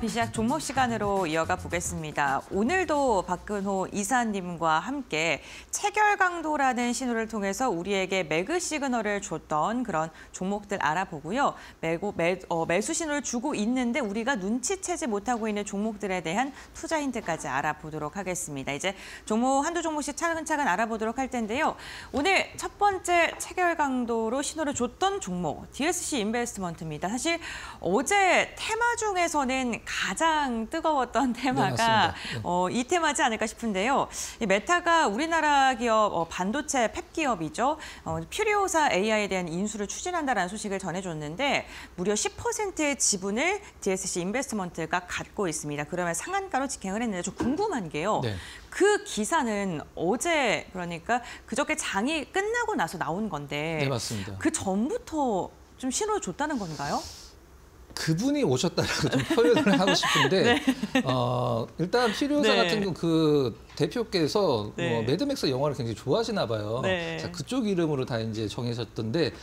비시작 종목 시간으로 이어가 보겠습니다. 오늘도 박근호 이사님과 함께 체결 강도라는 신호를 통해서 우리에게 매그 시그널을 줬던 그런 종목들 알아보고요. 매수 신호를 주고 있는데 우리가 눈치채지 못하고 있는 종목들에 대한 투자 힌트까지 알아보도록 하겠습니다. 이제 종목 한두 종목씩 차근차근 알아보도록 할 텐데요. 오늘 첫 번째 체결 강도로 신호를 줬던 종목 DSC 인베스트먼트입니다. 사실 어제 테마 중에서는 가장 뜨거웠던 테마가 이 테마지 않을까 싶은데요. 이 메타가 우리나라 기업 반도체 팹 기업이죠. 퓨리오사 AI에 대한 인수를 추진한다는 소식을 전해줬는데 무려 10%의 지분을 DSC 인베스트먼트가 갖고 있습니다. 그러면 상한가로 직행을 했는데 좀 궁금한 게요. 네. 그 기사는 어제 그러니까 그저께 장이 끝나고 나서 나온 건데 네, 맞습니다. 그 전부터 좀 신호를 줬다는 건가요? 그분이 오셨다라고 좀 표현을 하고 싶은데 네. 일단 퓨리오사 네. 같은 그 대표께서 네. 매드맥스 영화를 굉장히 좋아하시나 봐요. 네. 자, 그쪽 이름으로 다 이제 정하셨던데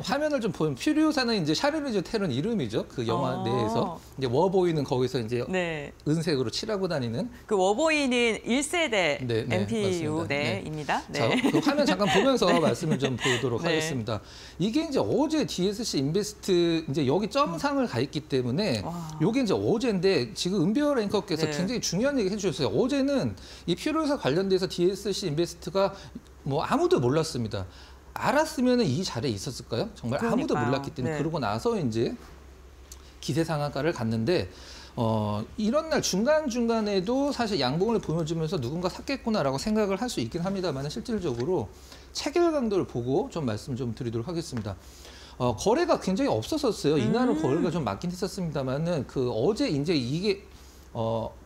화면을 좀 보면 퓨리오사는 이제 샤를리즈 테론 이름이죠. 그 영화 내에서 이제 워보이는 거기서 이제 네. 은색으로 칠하고 다니는 그 워보이는 1세대 네, 네, MPU 네. 입니다. 네. 자, 그 화면 잠깐 보면서 말씀을 좀 보도록 네. 하겠습니다. 이게 이제 어제 DSC 인베스트 이제 여기 점상을 가 있기 때문에 요게 이제 어제인데 지금 은별 앵커께서 네. 굉장히 중요한 얘기 해주셨어요. 어제는 이 퓨리오사 관련돼서 DSC 인베스트가 뭐 아무도 몰랐습니다. 알았으면 이 자리에 있었을까요? 정말 아무도 그러니까요. 몰랐기 때문에 네. 그러고 나서 이제 기세 상한가를 갔는데 이런 날 중간중간에도 사실 양봉을 보여주면서 누군가 샀겠구나라고 생각을 할 수 있긴 합니다만 실질적으로 체결 강도를 보고 좀 말씀 좀 드리도록 하겠습니다. 거래가 굉장히 없었었어요. 이날은 거래가 좀 많긴 했었습니다만은 그 어제 이제 이게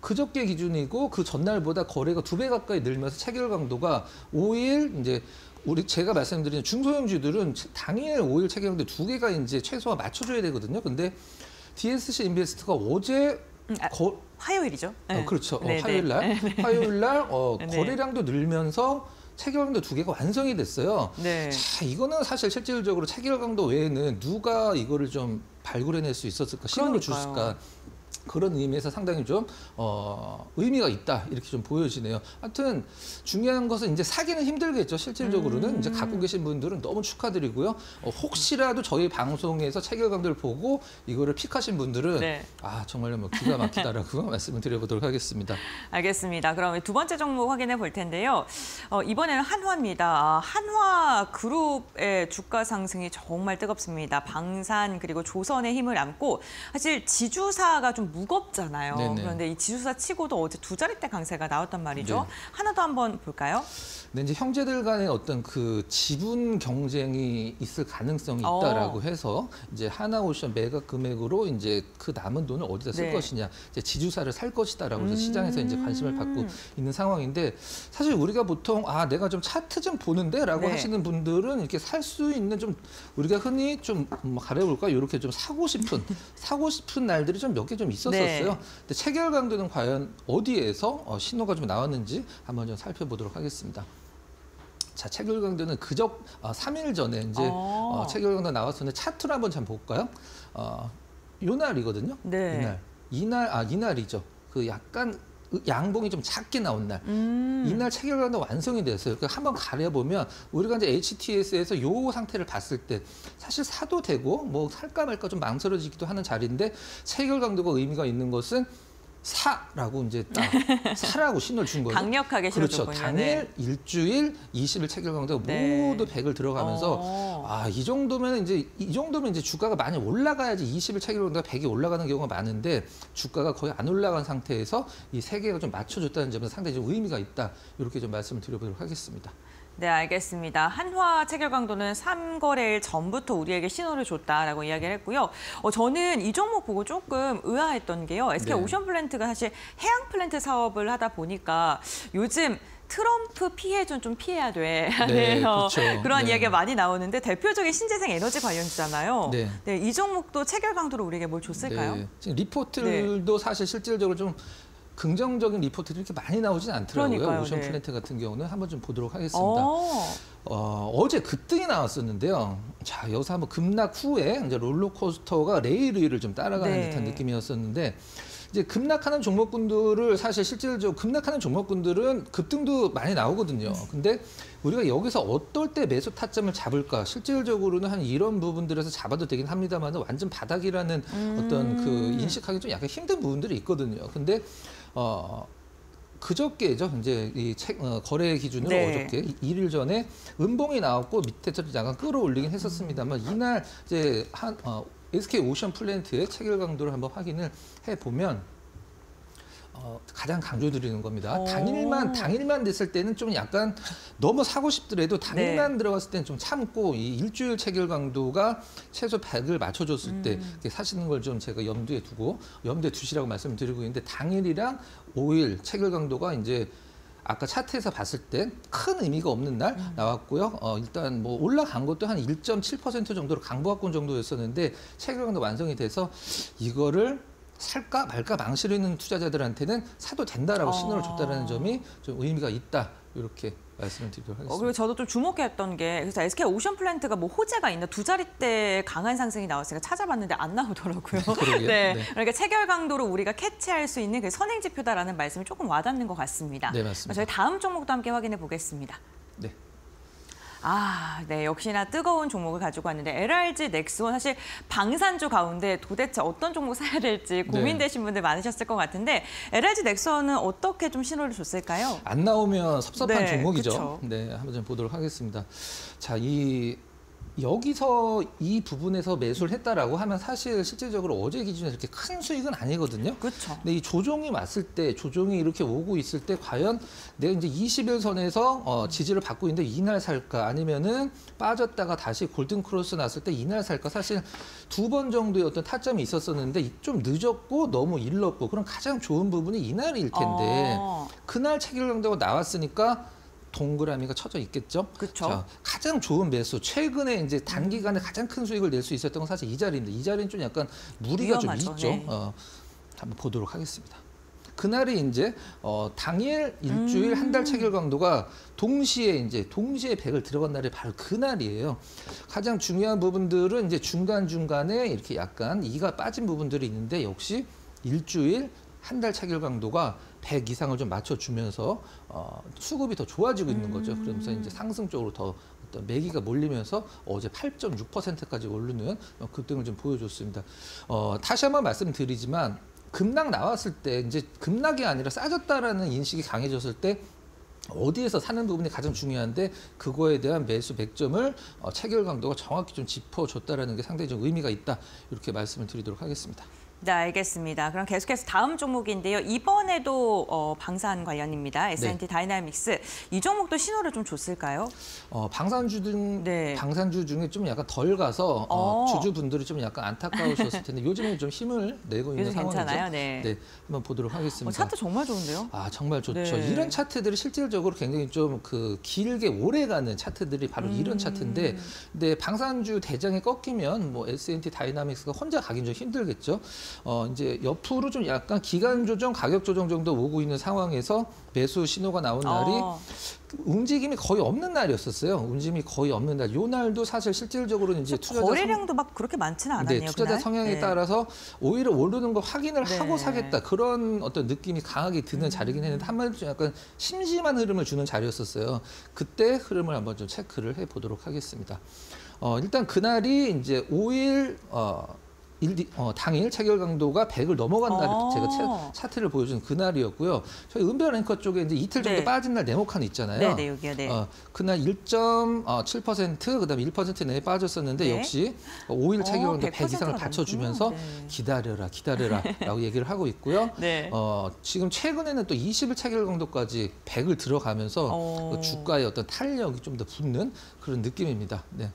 그저께 기준이고 그 전날보다 거래가 2배 가까이 늘면서 체결 강도가 5일 이제 제가 말씀드린 중소형주들은 당일 5일 체결 강도 2개가 이제 최소한 맞춰줘야 되거든요. 근데 DSC 인베스트가 어제 화요일이죠. 네. 그렇죠. 네, 화요일 날 네. 화요일 날 네. 거래량도 늘면서 체결 강도 2개가 완성이 됐어요. 네. 자, 이거는 사실 실질적으로 체결 강도 외에는 누가 이거를 좀 발굴해낼 수 있었을까, 신호를 줬을까. 그런 의미에서 상당히 좀 의미가 있다 이렇게 좀 보여지네요. 하여튼 중요한 것은 이제 사기는 힘들겠죠. 실질적으로는 이제 갖고 계신 분들은 너무 축하드리고요. 혹시라도 저희 방송에서 체결 강도를 보고 이거를 픽하신 분들은 네. 정말 뭐 기가 막히다라고 말씀을 드려보도록 하겠습니다. 알겠습니다. 그럼 두 번째 종목 확인해 볼 텐데요. 이번에는 한화입니다. 한화 그룹의 주가 상승이 정말 뜨겁습니다. 방산 그리고 조선의 힘을 안고 사실 지주사가 좀 무겁잖아요. 네네. 그런데 이 지주사 치고도 어제 2자릿대 강세가 나왔단 말이죠. 네. 하나도 한번 볼까요? 네, 이제 형제들 간의 어떤 그 지분 경쟁이 있을 가능성이 있다라고 해서 이제 하나오션 매각 금액으로 이제 그 남은 돈을 어디다 쓸 네. 것이냐, 이제 지주사를 살 것이다라고 해서 시장에서 이제 관심을 받고 있는 상황인데 사실 우리가 보통 내가 좀 차트 좀 보는데라고 네. 하시는 분들은 이렇게 살 수 있는 좀 우리가 흔히 좀 가려볼까 이렇게 좀 사고 싶은 날들이 좀 몇 개 좀 있었어요. 네. 근데 체결 강도는 과연 어디에서 신호가 좀 나왔는지 한번 좀 살펴보도록 하겠습니다. 자, 체결 강도는 3일 전에 이제 체결 강도 나왔었는데 차트로 한번 좀 볼까요? 요 날이거든요. 네. 이날이죠. 그 약간 양봉이 좀 작게 나온 날. 이날 체결 강도 완성이 됐어요. 그러니까 한번 가려보면 우리가 이제 HTS에서 요 상태를 봤을 때 사실 사도 되고 뭐 살까 말까 좀 망설여지기도 하는 자리인데 체결 강도가 의미가 있는 것은 사라고 이제 딱 사라고 신호를 준 거예요. 강력하게 신호 그렇죠. 줬군요. 당일, 네. 일주일, 20일 체결 강도가 네. 모두 100을 들어가면서 이 정도면 이제 주가가 많이 올라가야지 20일 체결 강도가 100이 올라가는 경우가 많은데 주가가 거의 안 올라간 상태에서 이 세 개가 좀 맞춰줬다는 점에서 상당히 좀 의미가 있다. 이렇게 좀 말씀을 드려보도록 하겠습니다. 네, 알겠습니다. 한화 체결 강도는 3거래일 전부터 우리에게 신호를 줬다라고 이야기를 했고요. 저는 이 종목 보고 조금 의아했던 게요. SK 네. 오션플랜트가 사실 해양 플랜트 사업을 하다 보니까 요즘 트럼프 피해 좀 피해야 돼. 네, 그렇죠. 그런 네. 이야기가 많이 나오는데 대표적인 신재생 에너지 관련주잖아요. 네. 네, 이 종목도 체결 강도로 우리에게 뭘 줬을까요? 네. 지금 리포트들도 사실 실질적으로 좀 긍정적인 리포트들이 이렇게 많이 나오진 않더라고요. 그러니까요, 오션 네. 플랜트 같은 경우는 한번 좀 보도록 하겠습니다. 어제 급등이 나왔었는데요. 자, 여기서 한번 급락 후에 이제 롤러코스터가 레일 위를 좀 따라가는 네. 듯한 느낌이었었는데 이제 급락하는 종목군들을 사실 실질적으로 급락하는 종목군들은 급등도 많이 나오거든요. 근데 우리가 여기서 어떨 때 매수 타점을 잡을까? 실질적으로는 한 이런 부분들에서 잡아도 되긴 합니다만 완전 바닥이라는 어떤 그 인식하기 좀 약간 힘든 부분들이 있거든요. 근데 그저께죠. 이제 이 거래 기준으로 네. 어저께 1일 전에 음봉이 나왔고 밑에서 약간 끌어올리긴 했었습니다만 이날 이제 SK 오션 플랜트의 체결 강도를 한번 확인을 해 보면 가장 강조드리는 겁니다. 당일만 됐을 때는 좀 약간 너무 사고 싶더라도 당일만 들어갔을 때는 좀 참고 이 일주일 체결 강도가 최소 100을 맞춰줬을 때 사시는 걸 좀 제가 염두에 두시라고 말씀을 드리고 있는데 당일이랑 5일 체결 강도가 이제 아까 차트에서 봤을 때 큰 의미가 없는 날 나왔고요. 일단 뭐 올라간 것도 한 1.7% 정도로 강보합권 정도였었는데 체결 강도 완성이 돼서 이거를 살까 말까 망설이는 있는 투자자들한테는 사도 된다라고 신호를 줬다는 점이 좀 의미가 있다. 이렇게 말씀을 드리도록 하겠습니다. 그리고 저도 좀 주목했던 게 그래서 SK 오션 플랜트가 뭐 호재가 있나 두 자릿대 강한 상승이 나왔으니까 찾아봤는데 안 나오더라고요. 네. 그러니까 체결 강도로 우리가 캐치할 수 있는 그 선행 지표다라는 말씀이 조금 와닿는 것 같습니다. 네, 맞습니다. 저희 다음 종목도 함께 확인해 보겠습니다. 네. 네, 역시나 뜨거운 종목을 가지고 왔는데 LRG 넥스원 사실 방산주 가운데 도대체 어떤 종목 사야 될지 고민되신 분들 많으셨을 것 같은데 LRG 넥스원은 어떻게 좀 신호를 줬을까요? 안 나오면 섭섭한 종목이죠. 그쵸. 네, 한번 좀 보도록 하겠습니다. 자, 여기서 이 부분에서 매수를 했다라고 하면 사실 실질적으로 어제 기준에 이렇게 큰 수익은 아니거든요. 그렇죠. 근데 이 조정이 왔을 때, 조정이 이렇게 오고 있을 때 과연 내가 이제 20일 선에서 지지를 받고 있는데 이날 살까 아니면은 빠졌다가 다시 골든 크로스 났을 때 이날 살까 사실 2번 정도의 어떤 타점이 있었었는데 좀 늦었고 너무 일렀고 그럼 가장 좋은 부분이 이날일 텐데 그날 체결 강도가 나왔으니까 동그라미가 쳐져 있겠죠. 그렇죠. 자, 가장 좋은 매수 최근에 이제 단기간에 가장 큰 수익을 낼 수 있었던 건 사실 이 자리인데 이 자리는 좀 약간 무리가 위험하죠. 좀 있죠. 네. 한번 보도록 하겠습니다. 그날이 이제 당일 일주일 한 달 체결 강도가 동시에 100을 들어간 날이 바로 그날이에요. 가장 중요한 부분들은 이제 중간중간에 이렇게 약간 이가 빠진 부분들이 있는데 역시 일주일 한 달 체결 강도가 100 이상을 좀 맞춰주면서 수급이 더 좋아지고 있는 거죠. 그러면서 이제 상승 쪽으로 더 어떤 매기가 몰리면서 어제 8.6%까지 오르는 급등을 좀 보여줬습니다. 다시 한번 말씀드리지만 급락 나왔을 때 이제 급락이 아니라 싸졌다라는 인식이 강해졌을 때 어디에서 사는 부분이 가장 중요한데 그거에 대한 매수 100점을 체결 강도가 정확히 좀 짚어줬다라는 게 상당히 좀 의미가 있다. 이렇게 말씀을 드리도록 하겠습니다. 네, 알겠습니다. 그럼 계속해서 다음 종목인데요. 이번에도 방산 관련입니다. S&T 다이나믹스. 이 종목도 신호를 좀 줬을까요? 방산주 중에 좀 약간 덜 가서 주주분들이 좀 약간 안타까우셨을 텐데 요즘에 좀 힘을 내고 있는 상황이죠. 괜찮아요. 네. 한번 보도록 하겠습니다. 차트 정말 좋은데요? 정말 좋죠. 네. 이런 차트들이 실질적으로 굉장히 좀 길게 오래가는 차트들이 바로 이런 차트인데, 근데 방산주 대장이 꺾이면 뭐 S&T 다이나믹스가 혼자 가긴 좀 힘들겠죠. 이제 옆으로 좀 약간 기간 조정, 가격 조정 정도 오고 있는 상황에서 매수 신호가 나온 날이 움직임이 거의 없는 날이었었어요. 움직임이 거의 없는 날. 요 날도 사실 실질적으로는 이제 투자자 거래량도 막 그렇게 많지는 않았네요. 네, 투자자 그날? 성향에 따라서 오히려 오르는 거 확인을 네. 하고 사겠다. 그런 어떤 느낌이 강하게 드는 자리긴 했는데 한마디로 좀 약간 심심한 흐름을 주는 자리였었어요. 그때 흐름을 한번 좀 체크를 해 보도록 하겠습니다. 일단 그날이 이제 5일 당일 체결 강도가 100을 넘어간 날 제가 차트를 보여준 그날이었고요. 저희 은별 앵커 쪽에 이제 이틀 정도 빠진 날 네모칸 있잖아요. 네, 여기요. 네. 그날 1.7% 그다음에 1% 내에 빠졌었는데 역시 5일 체결 강도 100 이상을 받쳐주면서 기다려라라고 얘기를 하고 있고요. 네. 지금 최근에는 또 20일 체결 강도까지 100을 들어가면서 그 주가의 어떤 탄력이 좀 더 붙는 그런 느낌입니다. 네.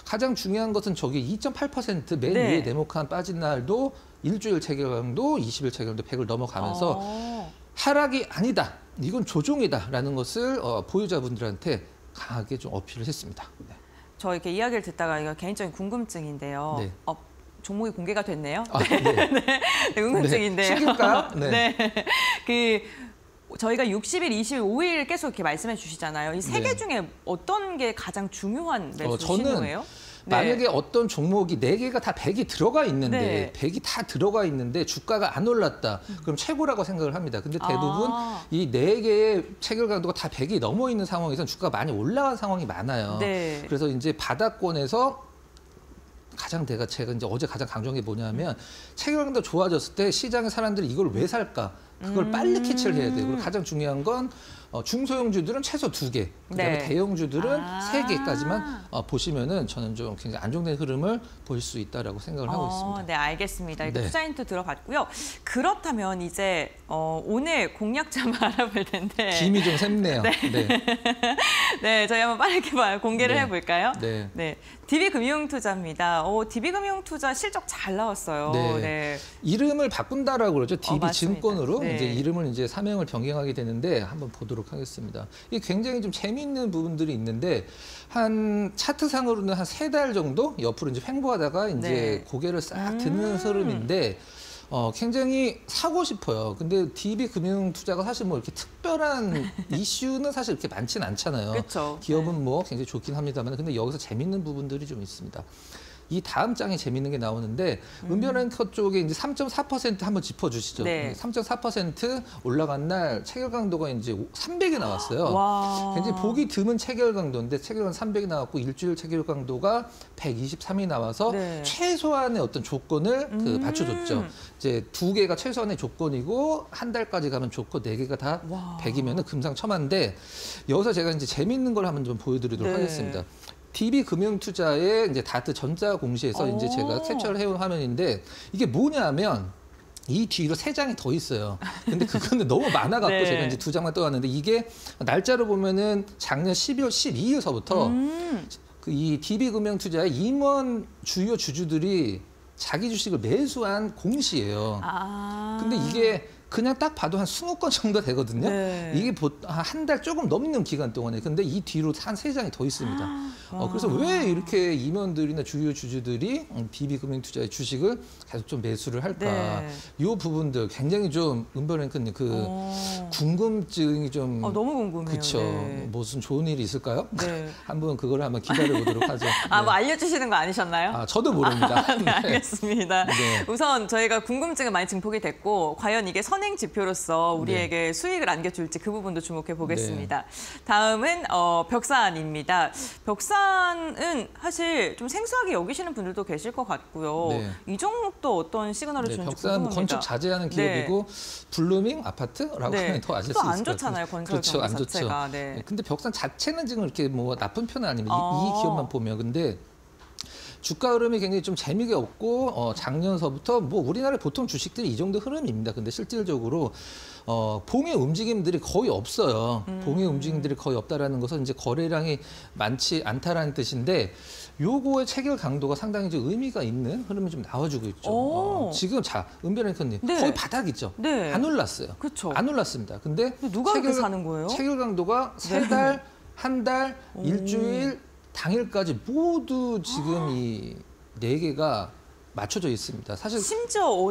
가장 중요한 것은 저기 2.8% 맨 위에 네모칸 빠진 날도 일주일 체결 강도, 20일 체결 강도 100을 넘어가면서 하락이 아니다. 이건 조종이다라는 것을 보유자분들한테 강하게 좀 어필을 했습니다. 네. 저 이렇게 이야기를 듣다가 이거 개인적인 궁금증인데요. 네. 종목이 공개가 됐네요. 네. 궁금증인데요. 신길까요? 네. 저희가 60일, 20일, 5일 계속 이렇게 말씀해 주시잖아요. 이 세 개 중에 어떤 게 가장 중요한 매수 신호예요? 네. 만약에 어떤 종목이 4개가 다 100이 들어가 있는데 네. 100이 다 들어가 있는데 주가가 안 올랐다. 그럼 최고라고 생각을 합니다. 근데 대부분 이 4개의 체결 강도가 다 100이 넘어 있는 상황에서는 주가가 많이 올라간 상황이 많아요. 네. 그래서 이제 바닥권에서 제가 이제 어제 가장 강조한 게 뭐냐면 체결 강도 좋아졌을 때 시장의 사람들이 이걸 왜 살까? 그걸 빨리 캐치를 해야 돼요. 그리고 가장 중요한 건 중소형주들은 최소 2개, 그다음에 네. 대형주들은 3개까지만 보시면은 저는 좀 굉장히 안정된 흐름을 볼 수 있다라고 생각을 하고 있습니다. 네, 알겠습니다. 이렇게 네. 투자 힌트 들어봤고요. 그렇다면 이제 오늘 공략 좀 알아볼 텐데. 김이 좀 샘네요. 네. 네, 저희 한번 빠르게 공개를 네. 해볼까요? 네. 네, DB금융투자입니다. DB금융투자 실적 잘 나왔어요. 네. 네. 이름을 바꾼다라고 그러죠. DB증권으로 네. 이제 이름을 이제 사명을 변경하게 되는데 한번 보도록 하겠습니다. 이게 굉장히 좀 재미있는 부분들이 있는데 한 차트상으로는 한 3달 정도 옆으로 이제 횡보하다가 이제 네. 고개를 싹 드는 흐름인데 굉장히 사고 싶어요. 근데 DB금융투자가 사실 뭐 이렇게 특별한 이슈는 사실 이렇게 많지는 않잖아요. 그렇죠. 기업은 뭐 굉장히 좋긴 합니다만, 근데 여기서 재밌는 부분들이 좀 있습니다. 이 다음 장에 재밌는 게 나오는데 은변앵커 쪽에 이제 3.4% 한번 짚어주시죠. 네. 3.4% 올라간 날 체결 강도가 이제 300이 나왔어요. 와. 굉장히 보기 드문 체결 강도인데 체결은 300이 나왔고 일주일 체결 강도가 123이 나와서 네. 최소한의 어떤 조건을 맞춰줬죠. 이제 2개가 최소한의 조건이고 한 달까지 가면 좋고 4개가 다 와. 100이면은 금상첨화인데 여기서 제가 이제 재밌는 걸 한번 좀 보여드리도록 네. 하겠습니다. DB금융투자의 이제 다트 전자공시에서 이제 제가 캡처를 해온 화면인데 이게 뭐냐면 이 뒤로 3장이 더 있어요. 근데 그거는 너무 많아갖고 네. 제가 이제 2장만 떠왔는데 이게 날짜로 보면은 작년 12월 12일서부터 이 DB금융투자의 임원 주요 주주들이 자기 주식을 매수한 공시예요. 근데 이게 그냥 딱 봐도 한 20건 정도 되거든요. 네. 이게 한 달 조금 넘는 기간 동안에. 근데 이 뒤로 한 3장이 더 있습니다. 그래서 왜 이렇게 임원들이나 주요 주주들이 DB금융투자의 주식을 계속 좀 매수를 할까. 네. 이 부분들 굉장히 좀 은별랭크님 궁금증이 좀. 너무 궁금해요. 그렇죠. 네. 무슨 좋은 일이 있을까요? 네. 한번 그걸 한번 기다려 보도록 하죠. 네. 뭐 알려주시는 거 아니셨나요? 저도 모릅니다. 네, 알겠습니다. 네. 우선 저희가 궁금증은 많이 증폭이 됐고 과연 이게 선행 지표로서 우리에게 수익을 안겨줄지 그 부분도 주목해 보겠습니다. 다음은 벽산입니다. 벽산은 사실 좀 생소하게 여기시는 분들도 계실 것 같고요. 네. 이 종목도 어떤 시그널을 주는지 벽산 궁금합니다. 건축 자재하는 기업이고 블루밍 아파트라고 하면 더 아실 수 있을 것 또 같아요. 안 좋잖아요, 건설 그렇죠, 경기 안 좋죠. 자체가. 네. 근데 벽산 자체는 지금 이렇게 뭐 나쁜 편은 아닙니다. 이 기업만 보면. 근데 주가 흐름이 굉장히 좀 재미가 없고 작년서부터 뭐 우리나라 보통 주식들이 이 정도 흐름입니다. 근데 실질적으로 봉의 움직임들이 거의 없어요. 봉의 움직임들이 거의 없다라는 것은 이제 거래량이 많지 않다라는 뜻인데 요거의 체결 강도가 상당히 좀 의미가 있는 흐름이 좀 나와주고 있죠. 지금 은별앵커님 네. 거의 바닥이죠. 네. 안 올랐어요. 그쵸. 안 올랐습니다. 근데 누가 그렇게 사는 거예요? 체결 강도가 3달, 한 달, 일주일, 당일까지 모두 지금 이 4개가 맞춰져 있습니다. 사실 심지어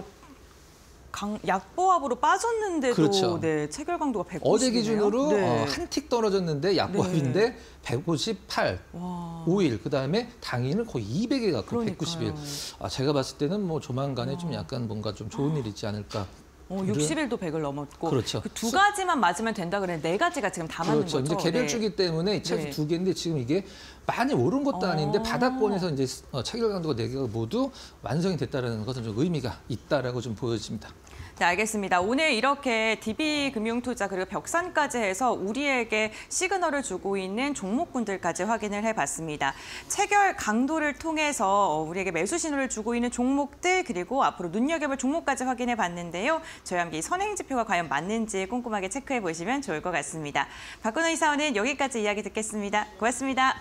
약보합으로 빠졌는데도 그렇죠. 네, 체결 강도가 150이네요. 어제 기준으로 네. 한 틱 떨어졌는데 약보합인데 158, 와. 5일, 그다음에 당일은 거의 200에 가까워 그러니까요. 190일. 제가 봤을 때는 뭐 조만간에 좀 약간 뭔가 좀 좋은 일이 있지 않을까. 60일도 100을 넘었고 그렇죠. 그 2가지만 맞으면 된다 그랬는데 4가지가 지금 다 맞는 그렇죠. 거죠. 이제 개별주기 때문에 최소 네. 2개인데 지금 이게 많이 오른 것도 아닌데 바닥권에서 이제 체결 강도가 4개가 모두 완성이 됐다는 것은 좀 의미가 있다라고 좀 보여집니다. 네, 알겠습니다. 오늘 이렇게 DB금융투자 그리고 벽산까지 해서 우리에게 시그널을 주고 있는 종목군들까지 확인을 해봤습니다. 체결 강도를 통해서 우리에게 매수 신호를 주고 있는 종목들 그리고 앞으로 눈여겨볼 종목까지 확인해봤는데요. 저희와 함께 이 선행지표가 과연 맞는지 꼼꼼하게 체크해보시면 좋을 것 같습니다. 박근호 이사원은 여기까지 이야기 듣겠습니다. 고맙습니다.